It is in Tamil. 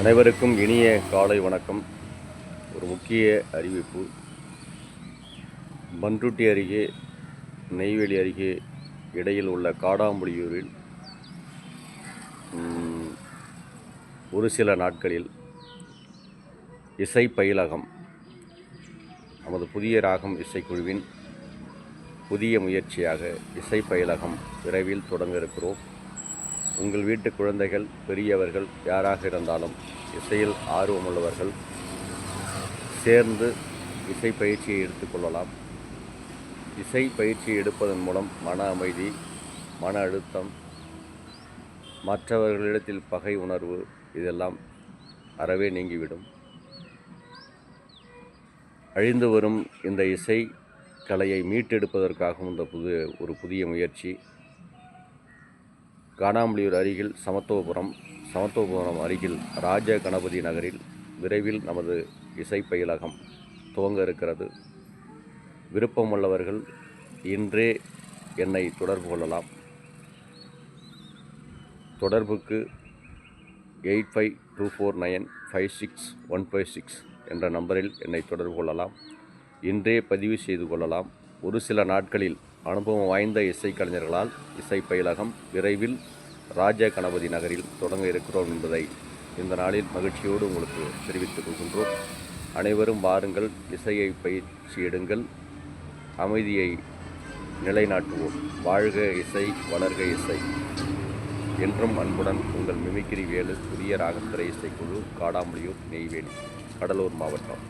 அனைவருக்கும் இனிய காலை வணக்கம். ஒரு முக்கிய அறிவிப்பு. பண்ருட்டி அருகே நெய்வேலி அருகே இடையில் உள்ள காடாம்புலியூரில் ஒரு சில நாட்களில் இசை பயிலகம், நமது புதிய ராகம் இசைக்குழுவின் புதிய முயற்சியாக இசை பயிலகம் விரைவில் தொடங்க இருக்கிறோம். உங்கள் வீட்டு குழந்தைகள், பெரியவர்கள் யாராக இருந்தாலும் இசையில் ஆர்வமுள்ளவர்கள் சேர்ந்து இசை பயிற்சியை எடுத்துக்கொள்ளலாம். இசை பயிற்சியை எடுப்பதன் மூலம் மன அமைதி, மன அழுத்தம், மற்றவர்களிடத்தில் பகை உணர்வு இதெல்லாம் அறவே நீங்கிவிடும். அழிந்து வரும் இந்த இசை கலையை மீட்டெடுப்பதற்காகவும் ஒரு புதிய முயற்சி. காடாம்புலியூர் அருகில் சமத்துவபுரம் அருகில் ராஜ கணபதி நகரில் விரைவில் நமது இசை பயிலகம் துவங்க இருக்கிறது. விருப்பமுள்ளவர்கள் இன்றே என்னை தொடர்பு கொள்ளலாம். தொடர்புக்கு 8524956156 என்ற நம்பரில் என்னை தொடர்பு கொள்ளலாம். இன்றே பதிவு செய்து கொள்ளலாம். ஒரு சில நாட்களில் அனுபவம் வாய்ந்த இசைக்கலைஞர்களால் இசை பயிலகம் விரைவில் ராஜ கணபதி நகரில் தொடங்க இருக்கிறோம் என்பதை இந்த நாளில் மகிழ்ச்சியோடு உங்களுக்கு தெரிவித்துக் கொள்கின்றோம். அனைவரும் வாருங்கள், இசையை பயிற்சி எடுங்கள், அமைதியை நிலைநாட்டுவோம். வாழ்க இசை, வளர்க இசை. என்றும் அன்புடன் உங்கள் மிமிக்ரி வேலு, புதிய ராகத்திரை இசைக்குழு, காடாம்புலியூர், நெய்வேலி, கடலூர் மாவட்டம்.